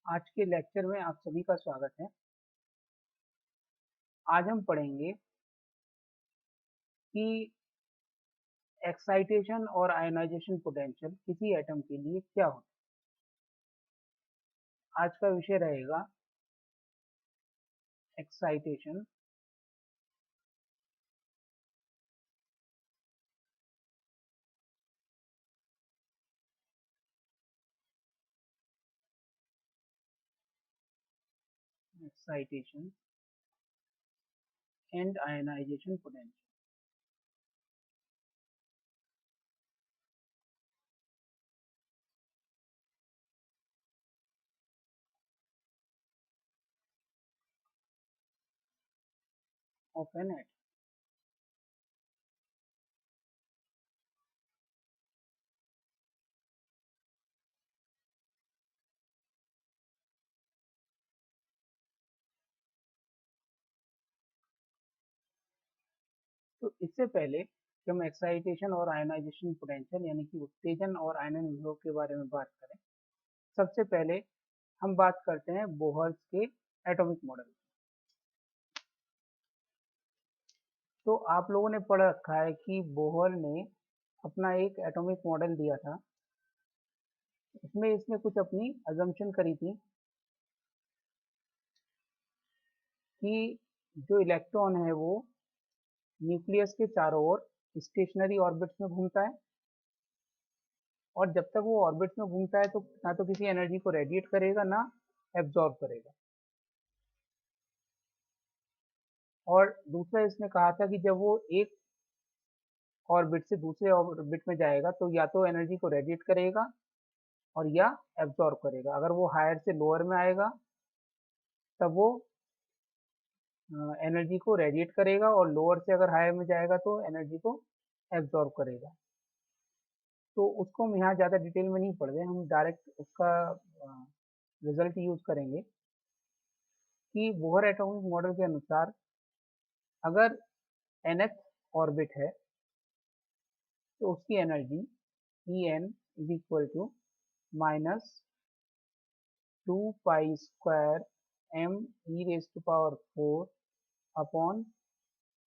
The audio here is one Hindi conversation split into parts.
आज के लेक्चर में आप सभी का स्वागत है। आज हम पढ़ेंगे कि एक्साइटेशन और आयोनाइजेशन पोटेंशियल किसी एटम के लिए क्या होता है। आज का विषय रहेगा excitation excitation and ionization potential of an atom. तो इससे पहले कि हम एक्साइटेशन और आयोनाइजेशन पोटेंशियल यानी कि उत्तेजन और आयनन विभव के बारे में बात करें, सबसे पहले हम बात करते हैं बोहर्स के एटॉमिक मॉडल। तो आप लोगों ने पढ़ रखा है कि बोहर ने अपना एक एटॉमिक मॉडल दिया था। इसमें इसने कुछ अपनी अजम्पशन करी थी कि जो इलेक्ट्रॉन है वो न्यूक्लियस के चारों ओर स्टेशनरी ऑर्बिट्स में घूमता है, और जब तक वो ऑर्बिट्स में घूमता है तो ना तो किसी एनर्जी को रेडिएट करेगा ना एब्जॉर्ब करेगा। और दूसरा इसने कहा था कि जब वो एक ऑर्बिट से दूसरे ऑर्बिट में जाएगा तो या तो एनर्जी को रेडिएट करेगा और या एब्जॉर्ब करेगा। अगर वो हायर से लोअर में आएगा तब वो एनर्जी को रेडिएट करेगा, और लोअर से अगर हायर में जाएगा तो एनर्जी को एब्जॉर्ब करेगा। तो उसको हम यहाँ ज़्यादा डिटेल में नहीं पढ़ रहे, हम डायरेक्ट उसका रिजल्ट यूज करेंगे कि बोहर एटॉमिक मॉडल के अनुसार अगर nth ऑर्बिट है तो उसकी energy En is equal to minus 2 pi square m e raise to power 4 upon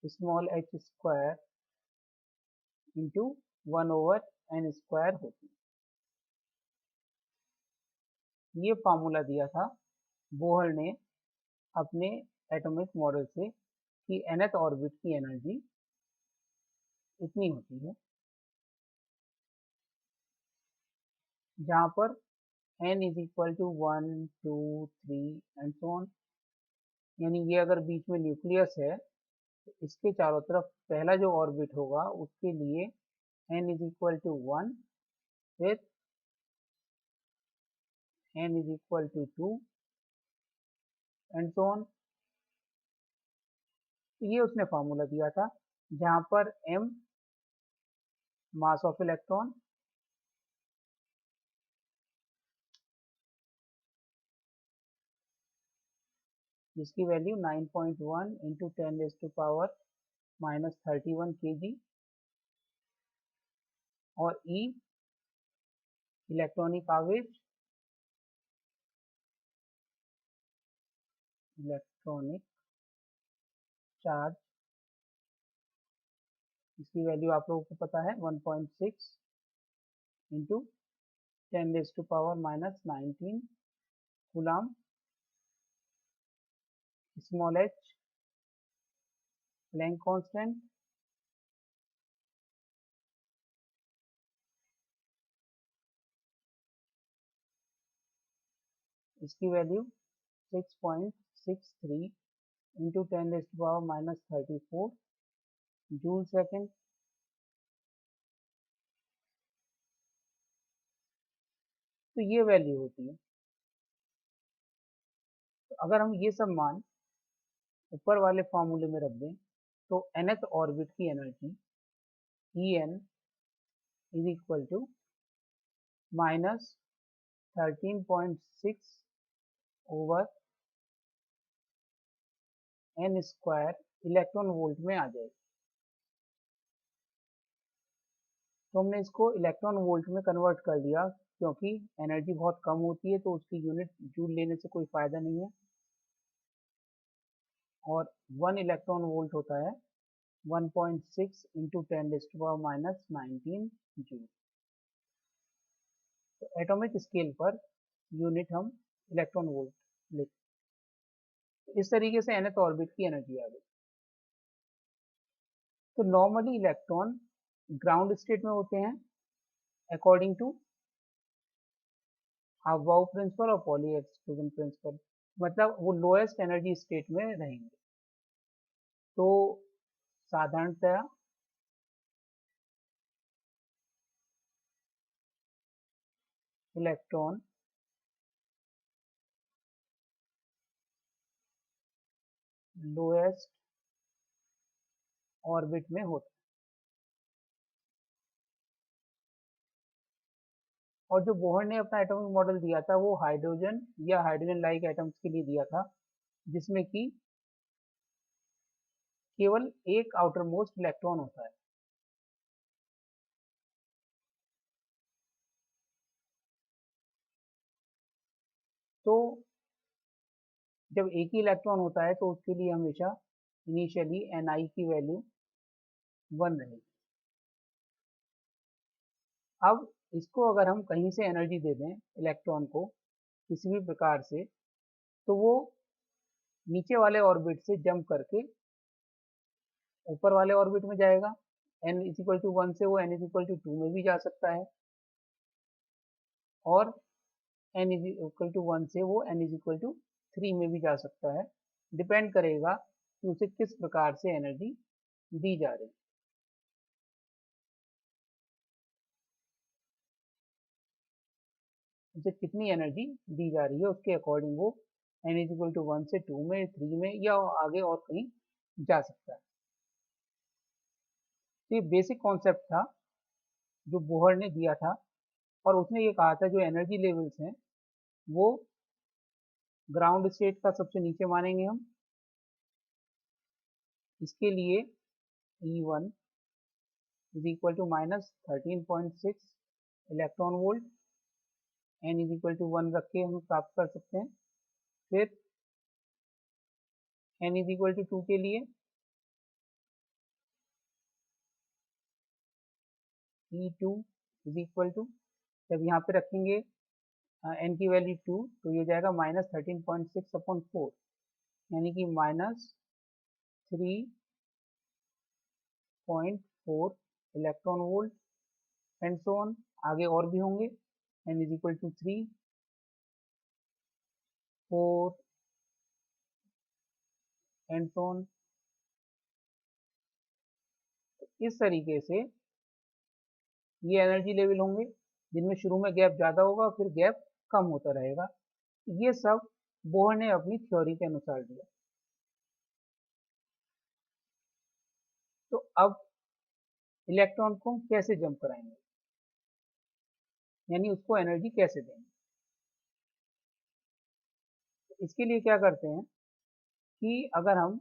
small h square into 1/n square होती है। ये फार्मूला दिया था बोहर ने अपने एटॉमिक मॉडल से कि nth ऑर्बिट की एनर्जी इतनी होती है, जहाँ पर n is equal to 1 2 3 and so on. यानी ये अगर बीच में न्यूक्लियस है तो इसके चारों तरफ पहला जो ऑर्बिट होगा उसके लिए n इज इक्वल टू 1, फिर n is equal to 2 and so on. ये उसने फार्मूला दिया था, जहाँ पर m मास ऑफ इलेक्ट्रॉन, जिसकी value 9.1 into 10 raise to power minus 31 kg, और E इलेक्ट्रॉनिक आवेश, इलेक्ट्रॉनिक चार्ज, इसकी वैल्यू आप लोगों को पता है 1.6 into 10 raise to power minus 19 coulomb. Small h Planck constant, इसकी value 6.63 into 10 raise to power minus 34 joule second. तो ये वैल्यू होती है। तो अगर हम ये सब मान ऊपर वाले फॉर्मूले में रख दें तो nth ऑर्बिट की energy En is equal to minus 13.6 over n square electron volt में आ जाएगी। तो हमने इसको इलेक्ट्रॉन वोल्ट में कन्वर्ट कर दिया क्योंकि एनर्जी बहुत कम होती है तो उसकी यूनिट जूल लेने से कोई फ़ायदा नहीं है। और 1 इलेक्ट्रॉन वोल्ट होता है 1.6 इंटू 10⁻⁻19 जूल। तो एटॉमिक स्केल पर यूनिट हम इलेक्ट्रॉन वोल्ट लेते हैं। इस तरीके से nth ऑर्बिट की एनर्जी आ गई। तो नॉर्मली इलेक्ट्रॉन ग्राउंड स्टेट में होते हैं अकॉर्डिंग टू अबाउ प्रिंसिपल और पॉली एक्सक्लूजन प्रिंसिपल, मतलब वो लोएस्ट एनर्जी स्टेट में रहेंगे। तो साधारणतया इलेक्ट्रॉन लोएस्ट ऑर्बिट में होता है। और जो बोहर ने अपना एटॉमिक मॉडल दिया था वो हाइड्रोजन या हाइड्रोजन लाइक एटम्स के लिए दिया था, जिसमें कि केवल एक आउटर मोस्ट इलेक्ट्रॉन होता है। तो जब एक ही इलेक्ट्रॉन होता है तो उसके लिए हमेशा इनिशियली Ni की वैल्यू 1 रहेगी। अब इसको अगर हम कहीं से एनर्जी दे दें इलेक्ट्रॉन को किसी भी प्रकार से, तो वो नीचे वाले ऑर्बिट से जंप करके ऊपर वाले ऑर्बिट में जाएगा। n=1 से वो n=2 में भी जा सकता है, और n=1 से वो n=3 में भी जा सकता है। डिपेंड करेगा कि उसे किस प्रकार से एनर्जी दी जा रही है। उसे कितनी एनर्जी दी जा रही है उसके अकॉर्डिंग वो n=1 से 2 में, 3 में या आगे और कहीं जा सकता है। तो ये बेसिक कॉन्सेप्ट था जो बोहर ने दिया था, और उसने ये कहा था जो एनर्जी लेवल्स हैं वो ग्राउंड स्टेट का सबसे नीचे मानेंगे हम। इसके लिए E1 -13.6 इलेक्ट्रॉन वोल्ट, n=1 रख के हम प्राप्त कर सकते हैं। फिर n=2 के लिए E2 जब यहाँ पे रखेंगे n की वैल्यू 2 तो ये जाएगा -13.6/4, यानी कि -3.4 electron volt and so on. आगे और भी होंगे n=3, 4 एंड सो ऑन। इस तरीके से ये एनर्जी लेवल होंगे जिनमें शुरू में गैप ज़्यादा होगा फिर गैप कम होता रहेगा। ये सब बोहर ने अपनी थ्योरी के अनुसार दिया। तो अब इलेक्ट्रॉन को हम कैसे जंप कराएंगे, यानी उसको एनर्जी कैसे देंगे। तो इसके लिए क्या करते हैं कि अगर हम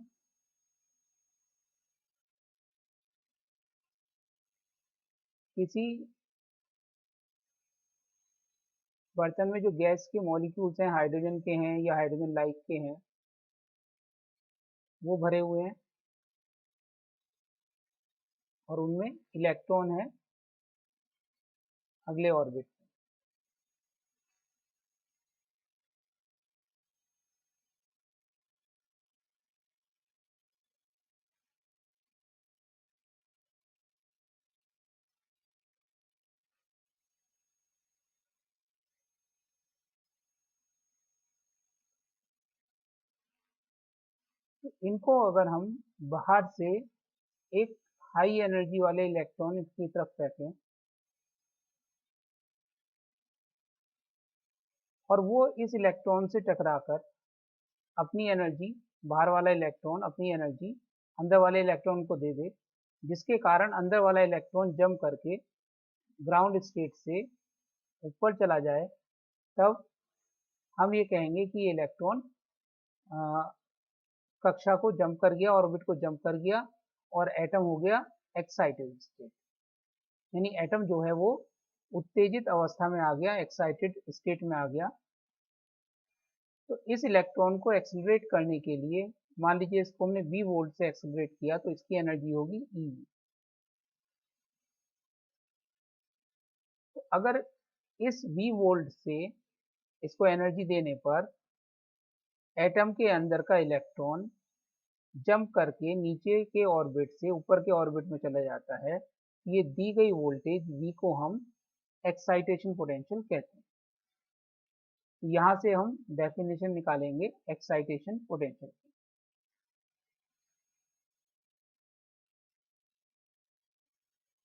किसी बर्तन में जो गैस के मॉलिक्यूल्स हैं, हाइड्रोजन के हैं या हाइड्रोजन लाइक के हैं, वो भरे हुए हैं और उनमें इलेक्ट्रॉन है अगले ऑर्बिट। तो इनको अगर हम बाहर से एक हाई एनर्जी वाले इलेक्ट्रॉन की तरफ फेंकें और वो इस इलेक्ट्रॉन से टकराकर अपनी एनर्जी, बाहर वाला इलेक्ट्रॉन अपनी एनर्जी अंदर वाले इलेक्ट्रॉन को दे दे, जिसके कारण अंदर वाला इलेक्ट्रॉन जंप करके ग्राउंड स्टेट से ऊपर चला जाए, तब हम ये कहेंगे कि ये इलेक्ट्रॉन कक्षा को जंप कर गया, ऑर्बिट को जंप कर गया और एटम हो गया एक्साइटेड स्टेट, यानी एटम जो है वो उत्तेजित अवस्था में आ गया, एक्साइटेड स्टेट में आ गया। तो इस इलेक्ट्रॉन को एक्सेलरेट करने के लिए मान लीजिए इसको हमने v वोल्ट से एक्सेलरेट किया तो इसकी एनर्जी होगी ev। तो अगर इस v वोल्ट से इसको एनर्जी देने पर एटम के अंदर का इलेक्ट्रॉन जंप करके नीचे के ऑर्बिट से ऊपर के ऑर्बिट में चला जाता है, ये दी गई वोल्टेज v को हम एक्साइटेशन पोटेंशियल कहते हैं। यहाँ से हम डेफिनेशन निकालेंगे एक्साइटेशन पोटेंशियल।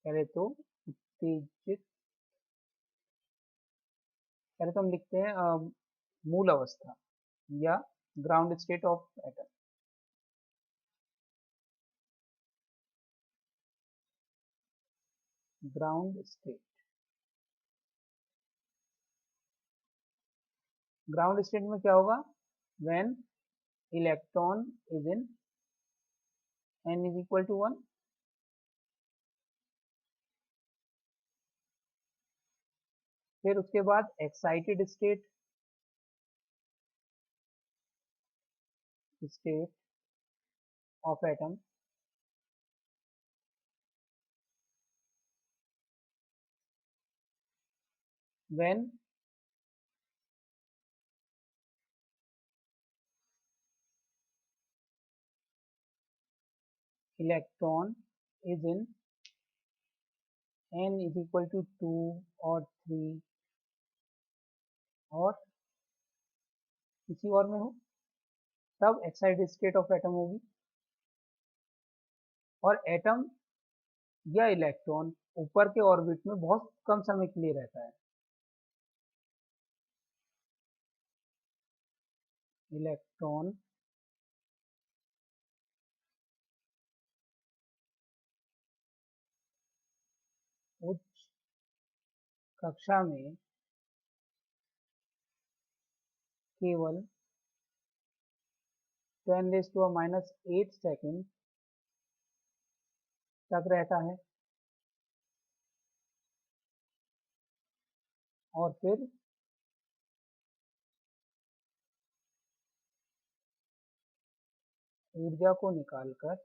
पहले तो उत्तेजित, पहले तो हम लिखते हैं मूल अवस्था या ground state of atom. Ground state, ground state में क्या होगा, when electron is in n is equal to 1। फिर उसके बाद excited state, state of atom, when electron is in n is equal to 2 और 3 और किसी और में हो, तब एक्साइटेड स्टेट ऑफ एटम होगी। और एटम या इलेक्ट्रॉन ऊपर के ऑर्बिट में बहुत कम समय के लिए रहता है। इलेक्ट्रॉन उच्च कक्षा में केवल 10⁻⁸ सेकेंड तक रहता है और फिर ऊर्जा को निकालकर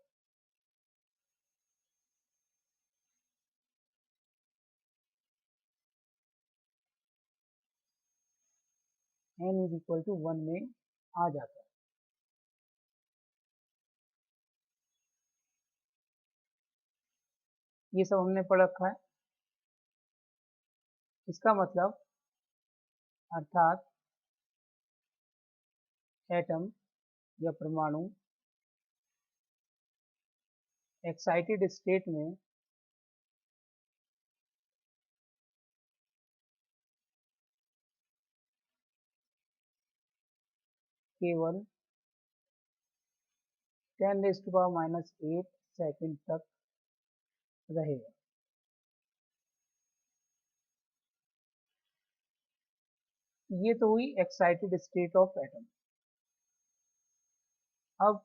n इज इक्वल टू 1 में आ जाता है। ये सब हमने पढ़ रखा है। इसका मतलब अर्थात एटम या परमाणु एक्साइटेड स्टेट में केवल 10⁻⁸ सेकेंड तक रहेगा। ये तो हुई एक्साइटेड स्टेट ऑफ एटम। अब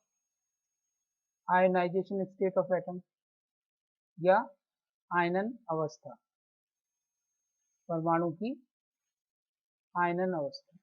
आयनाइजेशन स्टेट ऑफ एटम या आयनन अवस्था, परमाणु की आयनन अवस्था।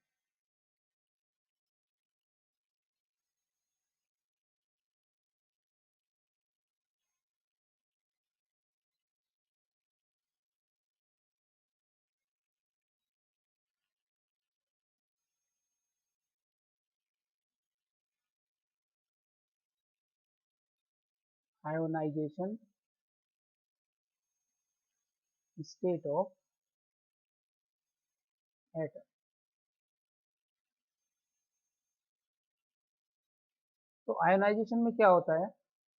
Ionization state of atom. तो आयोनाइजेशन में क्या होता है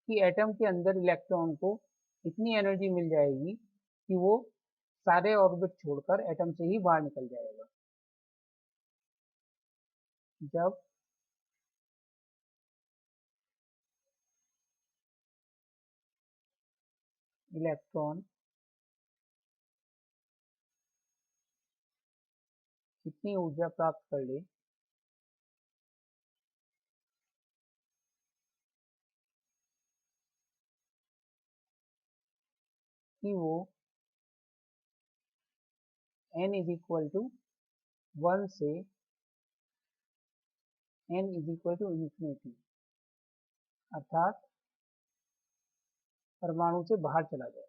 कि एटम के अंदर इलेक्ट्रॉन को इतनी एनर्जी मिल जाएगी कि वो सारे ऑर्बिट छोड़कर एटम से ही बाहर निकल जाएगा। जब इलेक्ट्रॉन इतनी ऊर्जा प्राप्त कर ले कि वो n इज इक्वल टू 1 से n is equal to infinity, अर्थात परमाणु से बाहर चला जाए।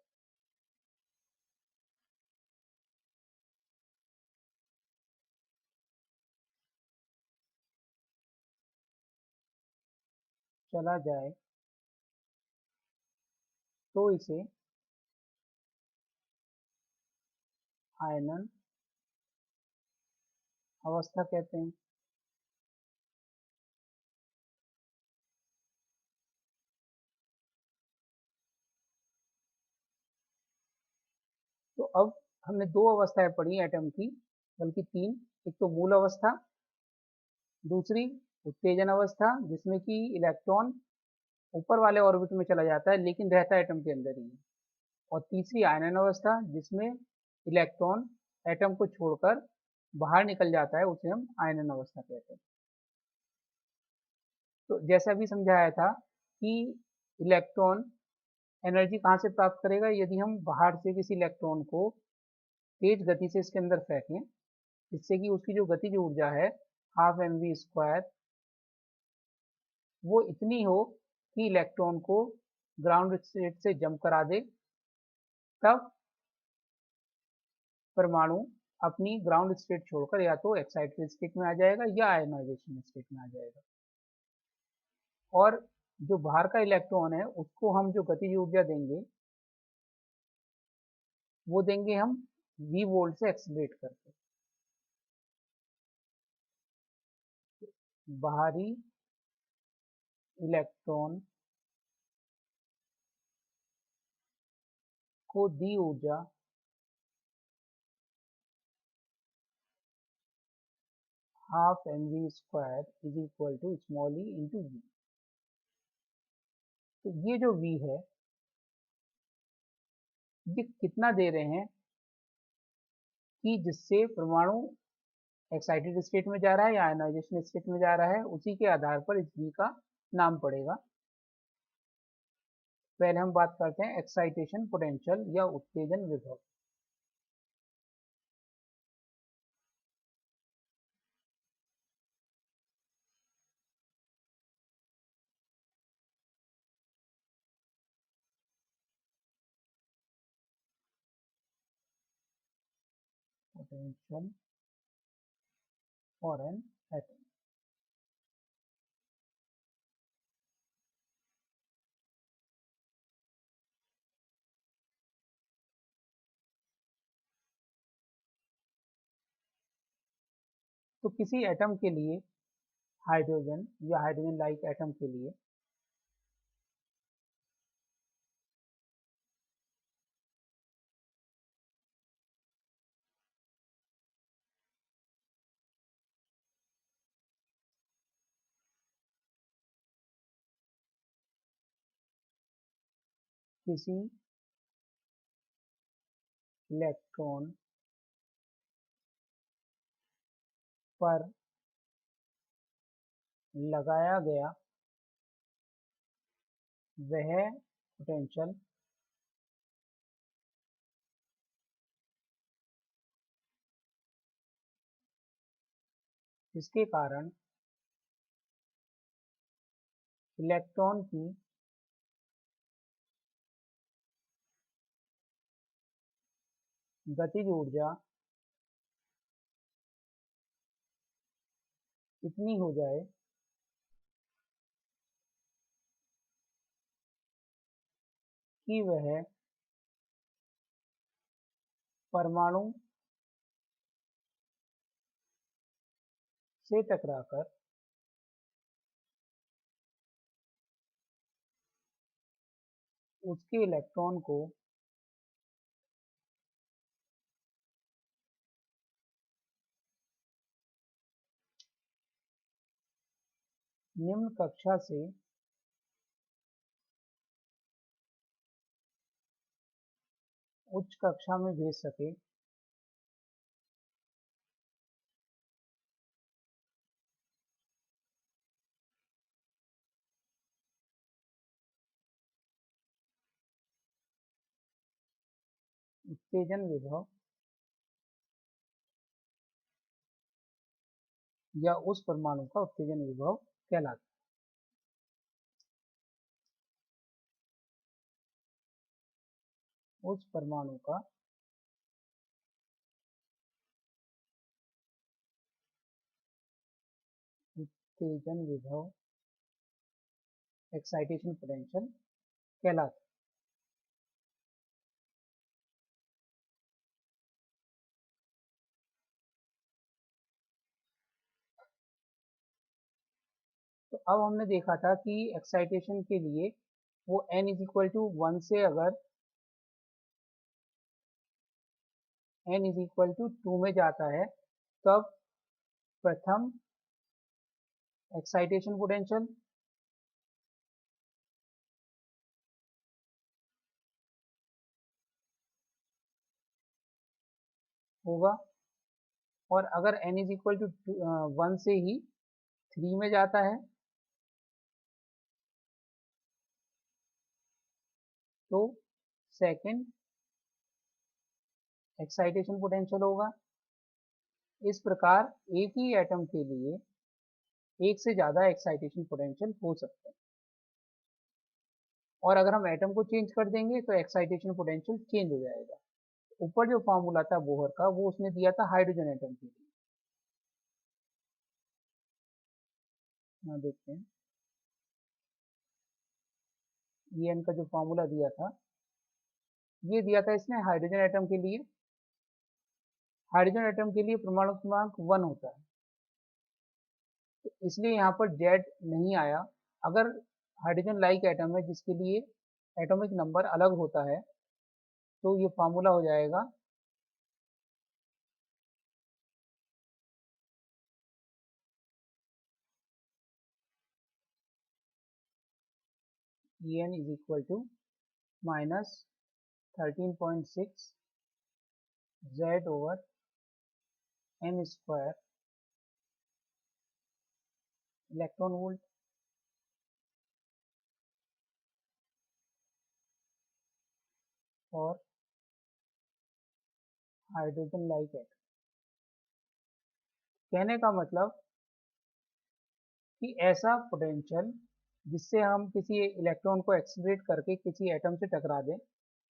चला जाए तो इसे आयनन अवस्था कहते हैं। तो अब हमने दो अवस्थाएं पढ़ी एटम की, बल्कि तीन। एक तो मूल अवस्था, दूसरी उत्तेजन अवस्था जिसमें कि इलेक्ट्रॉन ऊपर वाले ऑर्बिट में चला जाता है लेकिन रहता है एटम के अंदर ही, और तीसरी आयनन अवस्था जिसमें इलेक्ट्रॉन एटम को छोड़कर बाहर निकल जाता है, उसे हम आयनन अवस्था कहते हैं। तो जैसा अभी समझाया था कि इलेक्ट्रॉन एनर्जी कहाँ से प्राप्त करेगा, यदि हम बाहर से किसी इलेक्ट्रॉन को तेज गति से इसके अंदर फेंकें, जिससे कि उसकी जो गतिज ऊर्जा है ½ mv², वो इतनी हो कि इलेक्ट्रॉन को ग्राउंड स्टेट से जंप करा दे, तब परमाणु अपनी ग्राउंड स्टेट छोड़कर या तो एक्साइटेड स्टेट में आ जाएगा या आयनाइजेशन स्टेट में आ जाएगा। और जो बाहर का इलेक्ट्रॉन है उसको हम जो गतिज ऊर्जा देंगे वो देंगे हम v वोल्ट से एक्सीलरेट करके। बाहरी इलेक्ट्रॉन को दी ऊर्जा ½ mv² is equal to small e into v. तो ये जो v है, ये कितना दे रहे हैं कि जिससे परमाणु एक्साइटेड स्टेट में जा रहा है या आयनाइजेशन स्टेट में जा रहा है, उसी के आधार पर इस v का नाम पड़ेगा। पहले हम बात करते हैं एक्साइटेशन पोटेंशियल या उत्तेजन विभव। Potential for an atom. तो किसी एटम के लिए, हाइड्रोजन या हाइड्रोजन लाइक एटम के लिए, किसी इलेक्ट्रॉन पर लगाया गया वह पोटेंशियल जिसके कारण इलेक्ट्रॉन की गतिज ऊर्जा इतनी हो जाए कि वह परमाणु से टकराकर उसके इलेक्ट्रॉन को निम्न कक्षा से उच्च कक्षा में भेज सके, उत्तेजन विभव या उस परमाणु का उत्तेजन विभव कहलाता है। उस परमाणु का उत्तेजन विभव एक्साइटेशन पोटेंशियल कहलाता है। तो अब हमने देखा था कि एक्साइटेशन के लिए वो n इज इक्वल टू 1 से अगर n इज इक्वल टू 2 में जाता है तब प्रथम एक्साइटेशन पोटेंशियल होगा, और अगर n इज इक्वल टू 1 से ही 3 में जाता है तो सेकंड एक्साइटेशन पोटेंशियल होगा। इस प्रकार एक ही एटम के लिए एक से ज़्यादा एक्साइटेशन पोटेंशियल हो सकते हैं, और अगर हम एटम को चेंज कर देंगे तो एक्साइटेशन पोटेंशियल चेंज हो जाएगा। ऊपर जो फॉर्मूला था बोहर का वो उसने दिया था हाइड्रोजन एटम के लिए। यहाँ देखते हैं En का जो फॉर्मूला दिया था, ये दिया था इसने हाइड्रोजन एटम के लिए। हाइड्रोजन एटम के लिए परमाणु क्रमांक 1 होता है, तो इसलिए यहाँ पर Z नहीं आया। अगर हाइड्रोजन लाइक एटम है जिसके लिए एटॉमिक नंबर अलग होता है तो ये फार्मूला हो जाएगा En is equal to minus 13.6 Z over n square electron volt और हाइड्रोजन लाइक एटम। कहने का मतलब कि ऐसा पोटेंशियल जिससे हम किसी इलेक्ट्रॉन को एक्सीलरेट करके किसी एटम से टकरा दें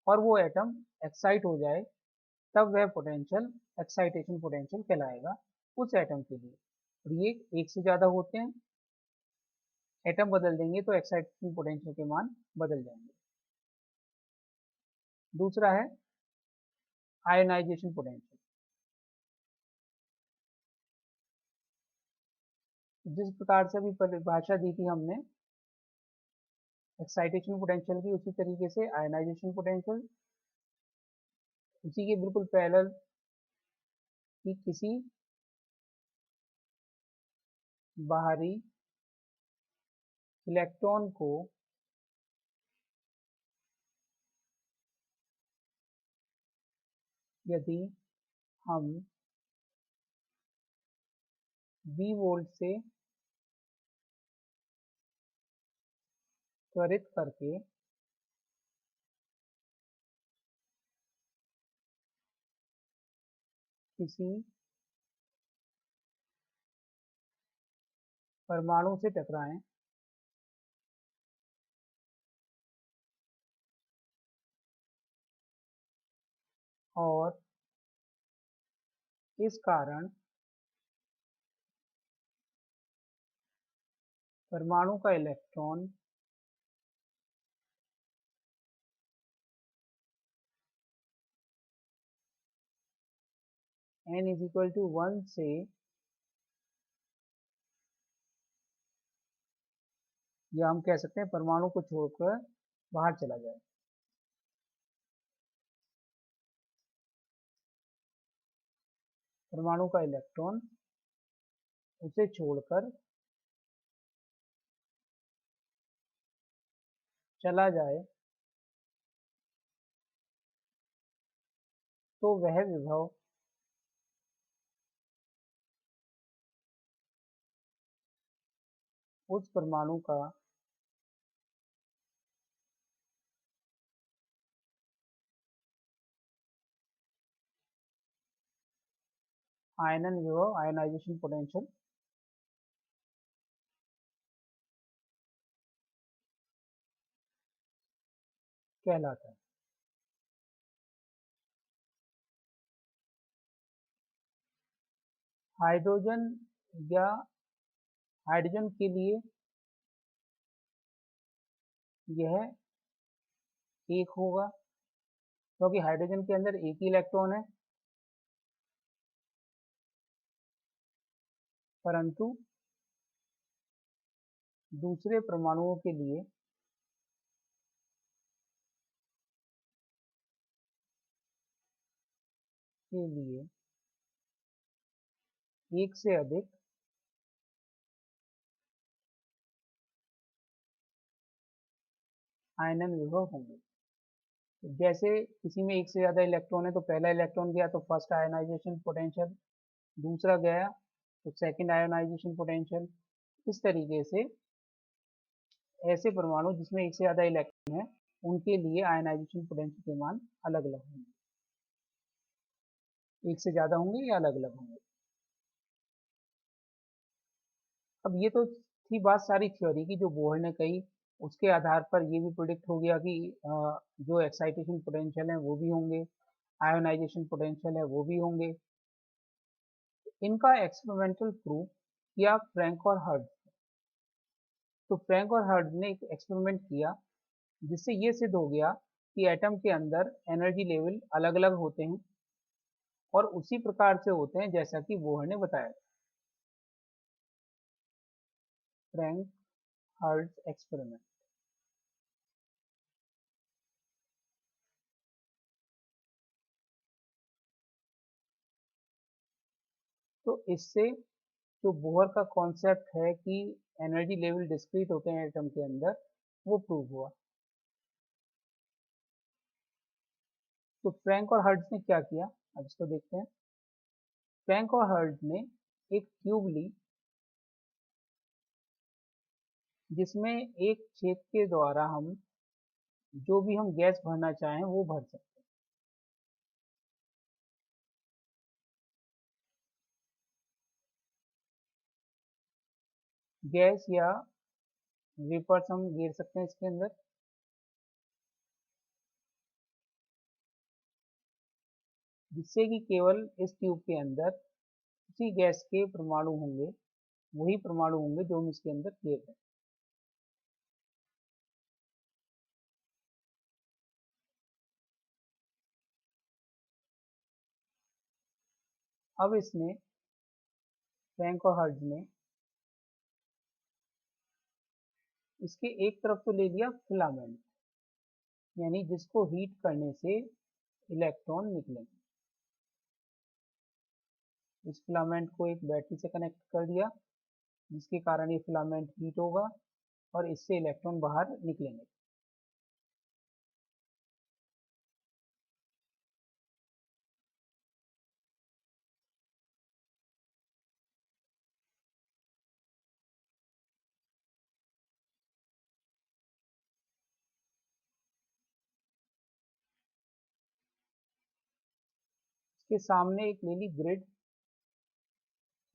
और वो एटम एक्साइट हो जाए, तब वह पोटेंशियल एक्साइटेशन पोटेंशियल कहलाएगा उस एटम के लिए। और ये एक से ज़्यादा होते हैं, एटम बदल देंगे तो एक्साइटेशन पोटेंशियल के मान बदल जाएंगे। दूसरा है आयोनाइजेशन पोटेंशियल। जिस प्रकार से अभी परिभाषा दी थी हमने एक्साइटेशन पोटेंशियल की, उसी तरीके से आयोनाइजेशन पोटेंशियल उसी के बिल्कुल पैरेलल कि किसी बाहरी इलेक्ट्रॉन को यदि हम V वोल्ट से त्वरित करके किसी परमाणु से टकराएं और इस कारण परमाणु का electron n is equal to 1 से या हम कह सकते हैं परमाणु को छोड़कर बाहर चला जाए। परमाणु का इलेक्ट्रॉन उसे छोड़कर चला जाए तो वह विभव उस परमाणु का आयनन विभव आयनाइजेशन पोटेंशियल कहलाता है। हाइड्रोजन या हाइड्रोजन के लिए यह एक होगा, क्योंकि हाइड्रोजन के अंदर एक ही इलेक्ट्रॉन है, परंतु दूसरे परमाणुओं के लिए एक से अधिक आयनन विभव होंगे। जैसे किसी में एक से ज़्यादा इलेक्ट्रॉन है तो पहला इलेक्ट्रॉन गया तो फर्स्ट आयोनाइजेशन पोटेंशियल, दूसरा गया तो सेकंड आयोनाइजेशन पोटेंशियल। इस तरीके से ऐसे परमाणु जिसमें एक से ज़्यादा इलेक्ट्रॉन है उनके लिए आयोनाइजेशन पोटेंशियल के मान अलग अलग होंगे, एक से ज़्यादा होंगे या अलग अलग होंगे। अब ये तो थी बात सारी थ्योरी की जो बोहर ने कही, उसके आधार पर ये भी प्रिडिक्ट हो गया कि जो एक्साइटेशन पोटेंशियल है वो भी होंगे, आयोनाइजेशन पोटेंशियल है वो भी होंगे। इनका एक्सपेरिमेंटल प्रूफ किया फ्रैंक और हर्ट्ज। तो फ्रैंक और हर्ट्ज ने एक एक्सपेरिमेंट किया जिससे ये सिद्ध हो गया कि एटम के अंदर एनर्जी लेवल अलग अलग होते हैं और उसी प्रकार से होते हैं जैसा कि बोहर ने बताया। Franck Hertz experiment. तो इससे जो बोहर का कॉन्सेप्ट है कि एनर्जी लेवल डिस्क्रीट होते हैं एटम के अंदर, वो प्रूव हुआ। तो फ्रैंक और हर्ट्ज ने क्या किया, अब इसको देखते हैं। फ्रैंक और हर्ट्ज ने एक ट्यूब ली जिसमें एक छेद के द्वारा हम जो भी हम गैस भरना चाहें वो भर सकते हैं। गैस या वेपर्स हम घेर सकते हैं इसके अंदर, जिससे कि केवल इस ट्यूब के अंदर उसी गैस के परमाणु होंगे, वही परमाणु होंगे जो हम इसके अंदर घेर रहे हैं। अब इसमें फ्रैंक और हर्ट्ज ने इसके एक तरफ तो ले लिया फिलामेंट, यानी जिसको हीट करने से इलेक्ट्रॉन निकलेंगे। इस फिलामेंट को एक बैटरी से कनेक्ट कर दिया जिसके कारण ये फिलामेंट हीट होगा और इससे इलेक्ट्रॉन बाहर निकलेंगे। इसके सामने एक ले ली ग्रिड,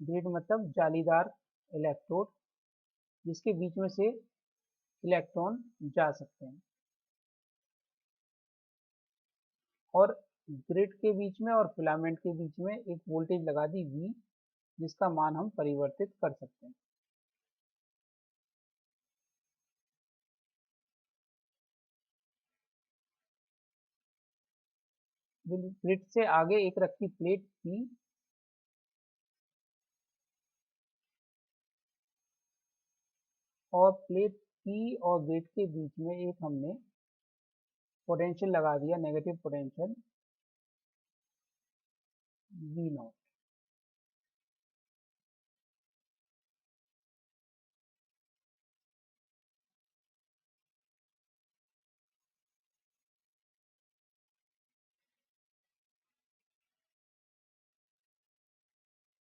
ग्रिड मतलब जालीदार इलेक्ट्रोड जिसके बीच में से इलेक्ट्रॉन जा सकते हैं, और ग्रिड के बीच में और फिलामेंट के बीच में एक वोल्टेज लगा दी V, जिसका मान हम परिवर्तित कर सकते हैं। ग्रिड से आगे एक रखी प्लेट P, और प्लेट P और ग्रिड के बीच में एक हमने पोटेंशियल लगा दिया, नेगेटिव पोटेंशियल V0।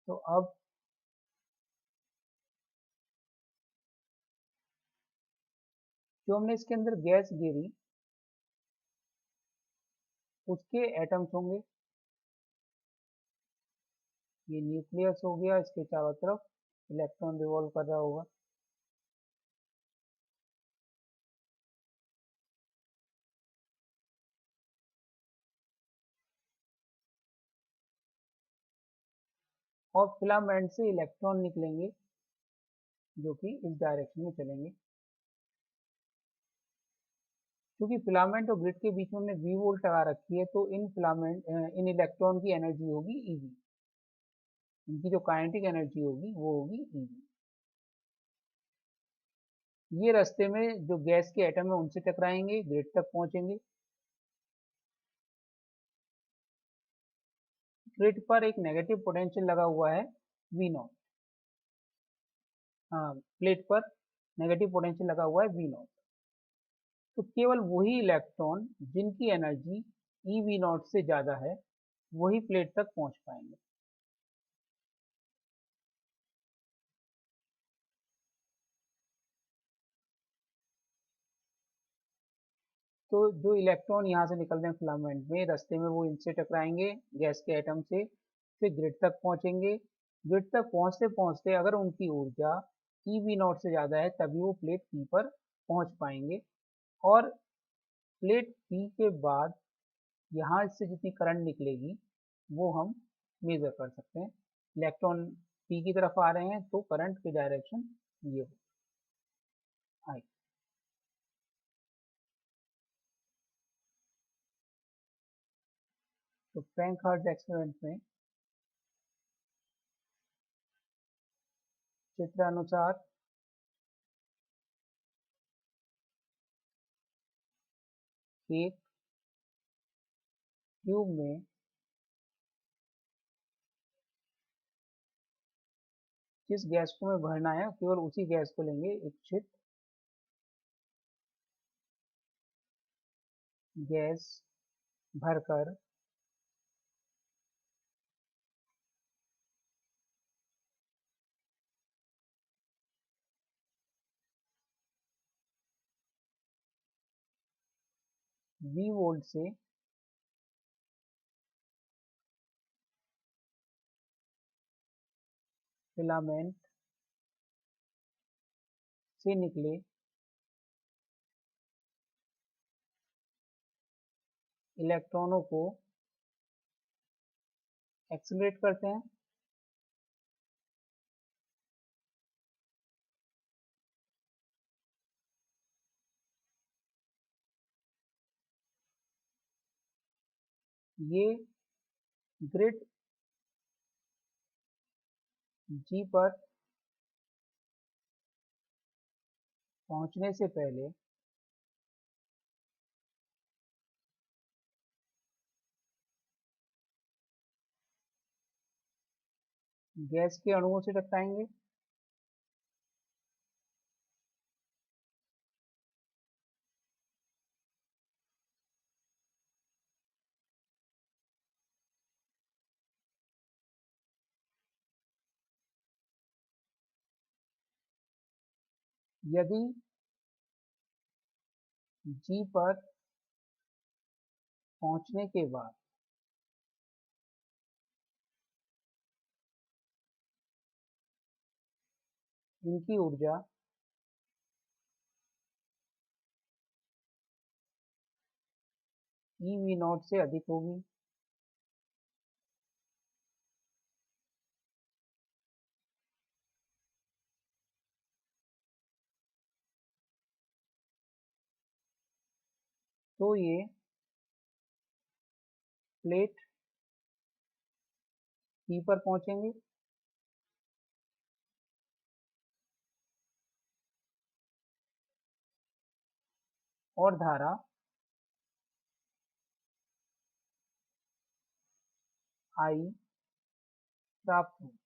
तो अब जो हमने इसके अंदर गैस गिरी उसके एटम्स होंगे, ये न्यूक्लियस हो गया, इसके चारों तरफ इलेक्ट्रॉन रिवॉल्व कर रहा होगा। और फिलामेंट से इलेक्ट्रॉन निकलेंगे जो कि इस डायरेक्शन में चलेंगे। क्योंकि फिलामेंट और ग्रिड के बीच में हमने वी वोल्ट लगा रखी है, तो इन इलेक्ट्रॉन की एनर्जी होगी ईवी। इनकी जो काइनेटिक एनर्जी होगी वो होगी ईवी। ये रास्ते में जो गैस के एटम है उनसे टकराएंगे, ग्रिड तक पहुंचेंगे। ग्रिड पर एक नेगेटिव पोटेंशियल लगा हुआ है वी नॉट। हाँ, प्लेट पर नेगेटिव पोटेंशियल लगा हुआ है वी नॉट। तो केवल वही इलेक्ट्रॉन जिनकी एनर्जी ई वी नॉट से ज़्यादा है वही प्लेट तक पहुंच पाएंगे। तो जो इलेक्ट्रॉन यहाँ से निकलते हैं फिलामेंट में, रास्ते में वो इनसे टकराएंगे गैस के एटम से, फिर ग्रिड तक पहुंचेंगे। ग्रिड तक पहुंचते पहुंचते अगर उनकी ऊर्जा ई वी नॉट से ज़्यादा है तभी वो प्लेट पी पर पहुंच पाएंगे। और प्लेट पी के बाद यहाँ से जितनी करंट निकलेगी वो हम मेज़र कर सकते हैं। इलेक्ट्रॉन पी की तरफ आ रहे हैं तो करंट की डायरेक्शन ये हो आई। तो फ्रैंक हर्ट्ज एक्सपेरिमेंट में चित्र अनुसार एक ट्यूब में जिस गैस को हमें भरना है केवल उसी गैस को लेंगे, इच्छित गैस भरकर वी वोल्ट से फिलामेंट से निकले इलेक्ट्रॉनों को एक्सीलरेट करते हैं। ये ग्रिड जी पर पहुंचने से पहले गैस के अणुओं से टकराएंगे। यदि जी पर पहुंचने के बाद इनकी ऊर्जा ई वी नॉट से अधिक होगी तो ये प्लेट पी पर पहुंचेंगे और धारा आई प्राप्त होगी।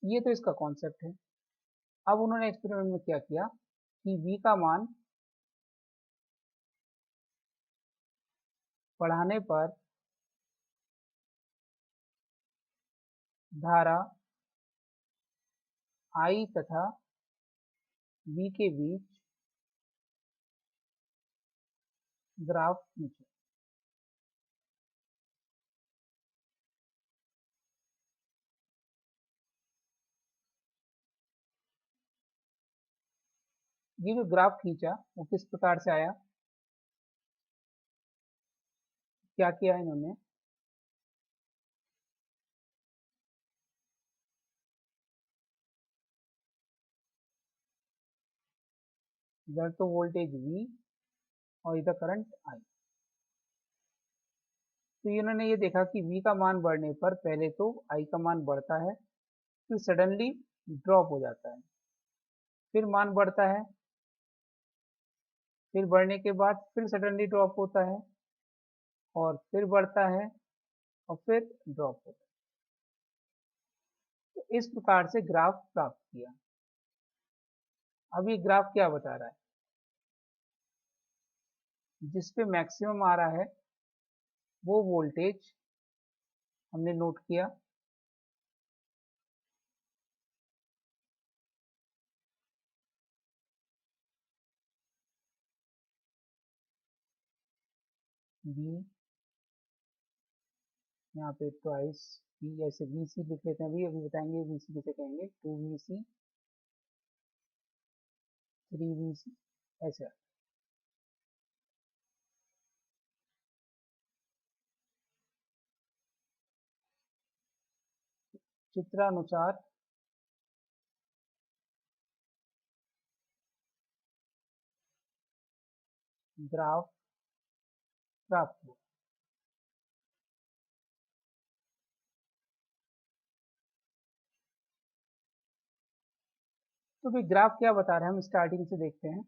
ये तो इसका कॉन्सेप्ट है। अब उन्होंने एक्सपेरिमेंट में क्या किया कि V का मान बढ़ाने पर धारा I तथा V के बीच ग्राफ खींचे। ये जो ग्राफ खींचा वो किस प्रकार से आया, क्या किया इन्होंने, इधर तो वोल्टेज V और इधर करंट I। तो इन्होंने ये देखा कि V का मान बढ़ने पर पहले तो I का मान बढ़ता है, फिर सडनली ड्रॉप हो जाता है, फिर मान बढ़ता है, फिर बढ़ने के बाद फिर सडनली ड्रॉप होता है, और फिर बढ़ता है, और फिर ड्रॉप होता है। तो इस प्रकार से ग्राफ प्राप्त किया। अब ये ग्राफ क्या बता रहा है, जिस पे मैक्सिमम आ रहा है वो वोल्टेज हमने नोट किया, V, यहाँ पे ट्वाइस V, ऐसे VC लिख लेते हैं, अभी बताएंगे VC किसे कहेंगे, 2VC, 3VC, ऐसे। चित्रानुसार ग्राफ प्राप्त हुआ। तो भाई ग्राफ क्या बता रहे हैं, हम स्टार्टिंग से देखते हैं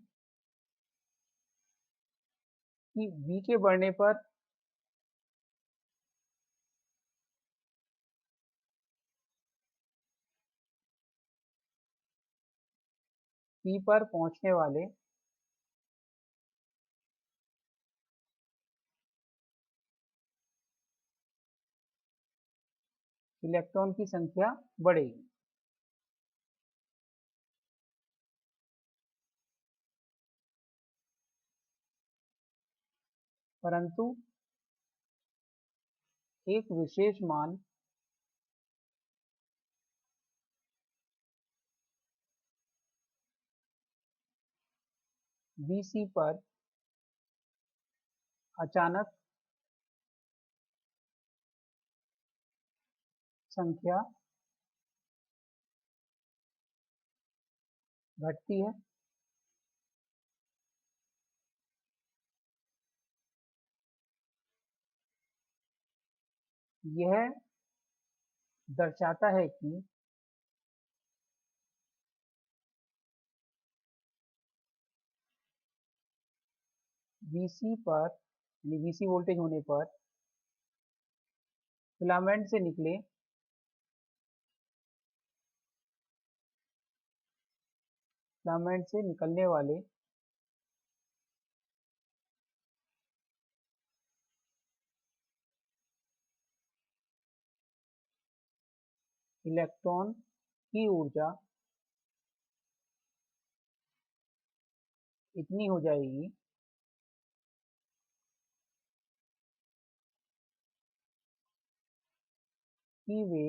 कि V के बढ़ने पर P पर पहुंचने वाले इलेक्ट्रॉन की संख्या बढ़ेगी, परंतु एक विशेष मान VC पर अचानक संख्या घटती है, यह दर्शाता है कि VC पर, यानी VC वोल्टेज होने पर फिलामेंट से निकले फिलामेंट से निकलने वाले इलेक्ट्रॉन की ऊर्जा इतनी हो जाएगी कि वे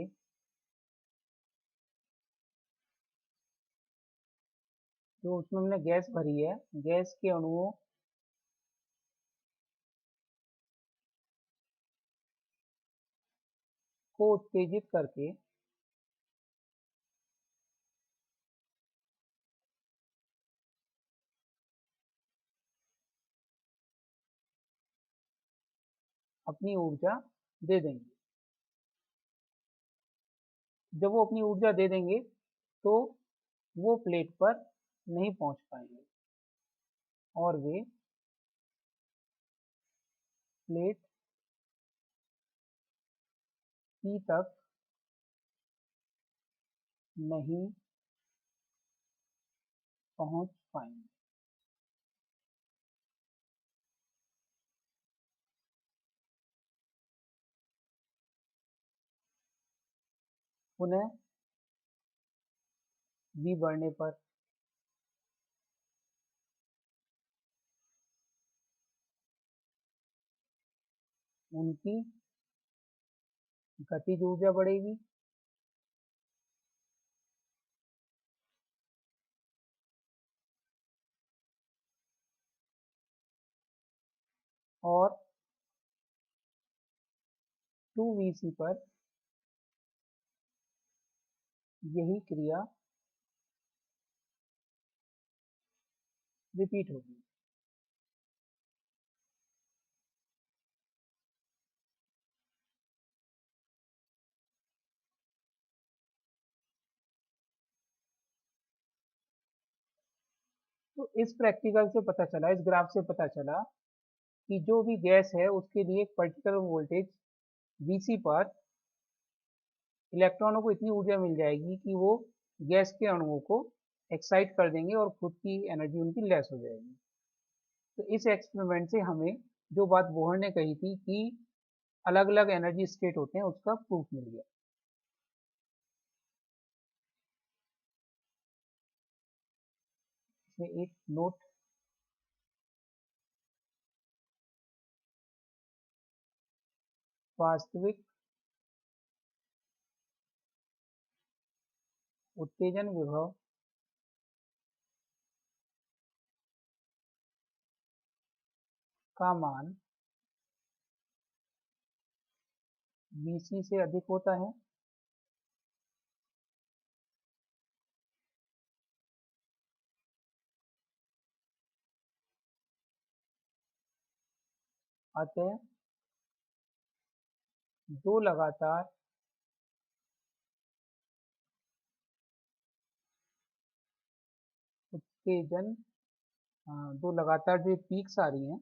जो उसमें हमने गैस भरी है, गैस के अणुओं को उत्तेजित करके अपनी ऊर्जा दे देंगे। जब वो अपनी ऊर्जा दे देंगे तो वो प्लेट पर नहीं पहुंच पाएंगे और वे प्लेट P तक नहीं पहुंच पाएंगे। पुनः V बढ़ने पर उनकी गतिज ऊर्जा बढ़ेगी और 2Vc पर यही क्रिया रिपीट होगी। तो इस प्रैक्टिकल से पता चला, इस ग्राफ से पता चला कि जो भी गैस है उसके लिए एक पर्टिकुलर वोल्टेज Vc पर इलेक्ट्रॉनों को इतनी ऊर्जा मिल जाएगी कि वो गैस के अणुओं को एक्साइट कर देंगे और खुद की एनर्जी उनकी लेस हो जाएगी। तो इस एक्सपेरिमेंट से हमें जो बात बोहर ने कही थी कि अलग अलग एनर्जी स्टेट होते हैं उसका प्रूफ मिल गया। इसमें एक नोट, वास्तविक उत्तेजन विभव का मान Vc से अधिक होता है अतः दो लगातार उत्तेजन, दो लगातार जो पीक्स आ रही हैं,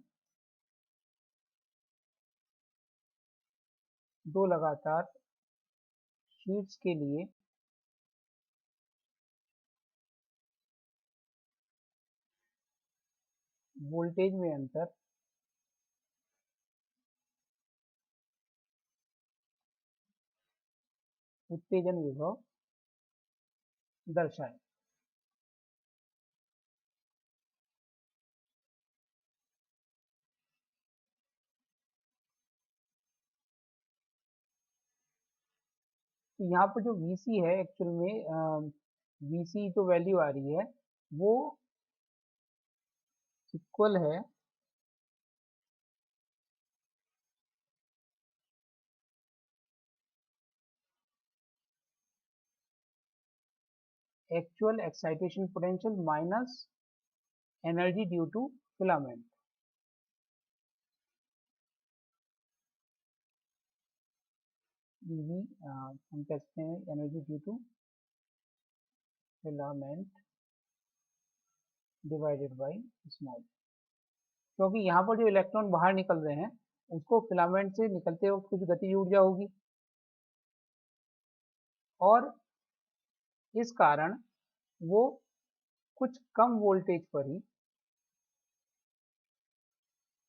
दो लगातार शीट्स के लिए वोल्टेज में अंतर उत्तेजन विभव दर्शाए। तो यहाँ पर जो Vc है एक्चुअल में Vc जो वैल्यू आ रही है वो इक्वल है actual excitation potential minus energy due to filament. हम कहते हैं energy due to filament divided by small, क्योंकि यहाँ पर जो इलेक्ट्रॉन बाहर निकल रहे हैं उसको फिलामेंट से निकलते वक्त कुछ गतिज ऊर्जा होगी और इस कारण वो कुछ कम वोल्टेज पर ही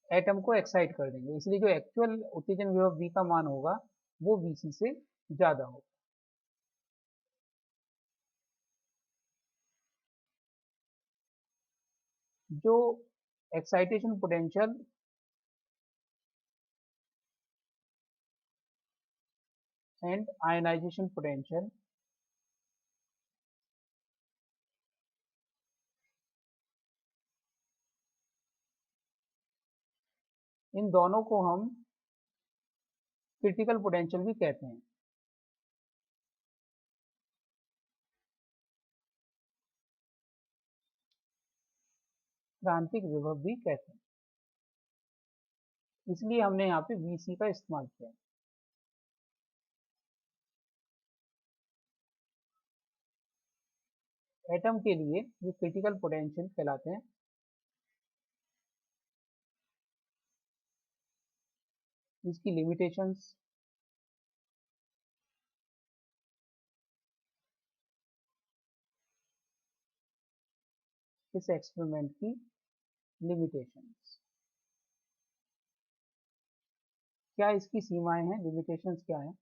एटम को एक्साइट कर देंगे, इसलिए जो एक्चुअल उत्तेजन विभव V का मान होगा वो Vc से ज्यादा होगा। जो excitation potential and ionization potential इन दोनों को हम क्रिटिकल पोटेंशियल भी कहते हैं। क्रांतिक विभव भी कहते हैं, इसलिए हमने यहाँ पे Vc का इस्तेमाल किया। एटम के लिए ये क्रिटिकल पोटेंशियल कहलाते हैं। इसकी लिमिटेशंस इस एक्सपेरिमेंट की लिमिटेशंस क्या, इसकी सीमाएं हैं, लिमिटेशंस क्या है।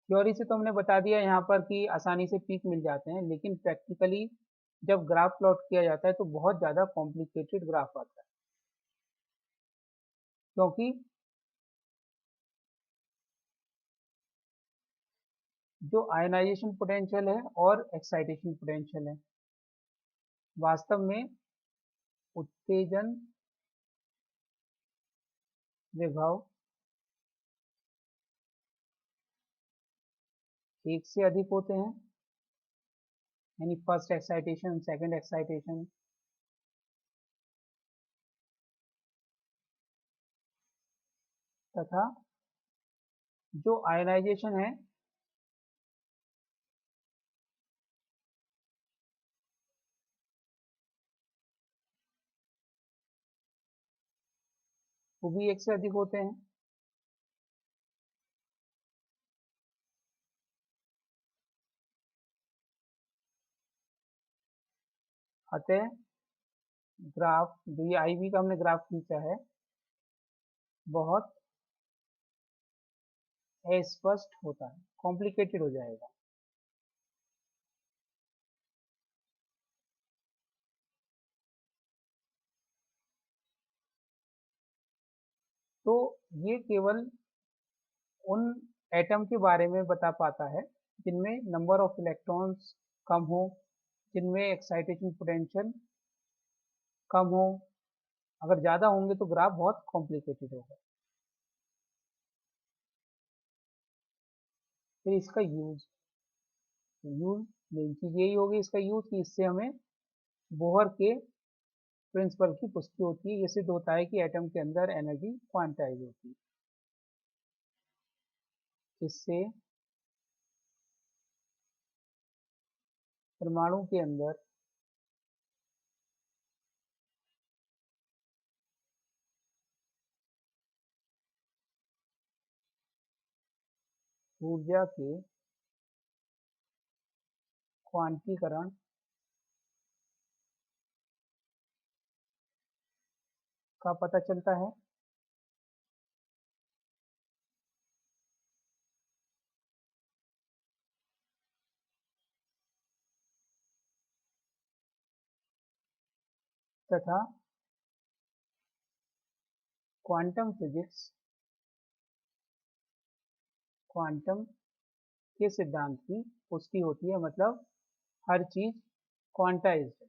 थ्योरी से तो हमने बता दिया यहाँ पर कि आसानी से पीक मिल जाते हैं, लेकिन प्रैक्टिकली जब ग्राफ प्लॉट किया जाता है तो बहुत ज़्यादा कॉम्प्लिकेटेड ग्राफ आता है, क्योंकि जो आयनाइजेशन पोटेंशियल है और एक्साइटेशन पोटेंशियल है वास्तव में उत्तेजन विभव एक से अधिक होते हैं, यानी फर्स्ट एक्साइटेशन, सेकंड एक्साइटेशन, तथा जो आयनाइजेशन है वो भी एक से अधिक होते हैं। अतः ग्राफ जो ये IV का हमने ग्राफ खींचा है बहुत अस्पष्ट होता है, कॉम्प्लिकेटेड हो जाएगा। तो ये केवल उन एटम के बारे में बता पाता है जिनमें नंबर ऑफ इलेक्ट्रॉन्स कम हो, जिनमें एक्साइटेशन पोटेंशियल कम हो। अगर ज़्यादा होंगे तो ग्राफ बहुत कॉम्प्लिकेटेड होगा। फिर इसका यूज मेन चीज़ यही होगी इसका यूज कि इससे हमें बोहर के प्रिंसिपल की पुष्टि होती है। ये सिद्ध होता है कि एटम के अंदर एनर्जी क्वांटाइज होती है। इससे परमाणु के अंदर ऊर्जा के क्वांटीकरण का पता चलता है। तथा क्वांटम फिजिक्स, क्वांटम के सिद्धांत की पुष्टि होती है, मतलब हर चीज क्वांटाइज्ड है।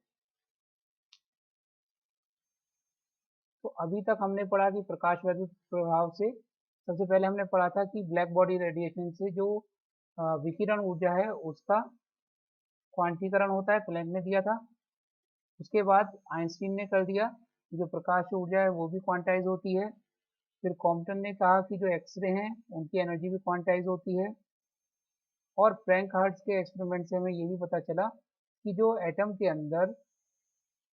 तो अभी तक हमने पढ़ा कि प्रकाश वर्धित प्रभाव से सबसे पहले हमने पढ़ा था कि ब्लैक बॉडी रेडिएशन से जो विकिरण ऊर्जा है उसका क्वांटीकरण होता है, प्लैंक ने दिया था। उसके बाद आइंस्टीन ने कर दिया, जो प्रकाश ऊर्जा है वो भी क्वांटाइज होती है। फिर कॉम्पटन ने कहा कि जो एक्सरे हैं उनकी एनर्जी भी क्वांटाइज होती है। और फ्रैंक हर्ट्ज के एक्सपेरिमेंट से हमें ये भी पता चला कि जो एटम के अंदर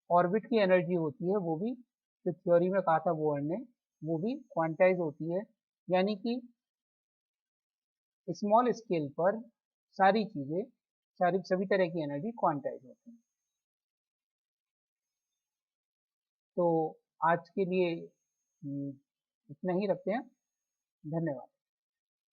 ऑर्बिट की एनर्जी होती है वो भी, जो थ्योरी में कहा था बोहर ने, वो भी क्वांटाइज होती है। यानी कि स्मॉल स्केल पर सारी चीज़ें, सारी सभी तरह की एनर्जी क्वांटाइज होती है। तो आज के लिए इतना ही रखते हैं। धन्यवाद।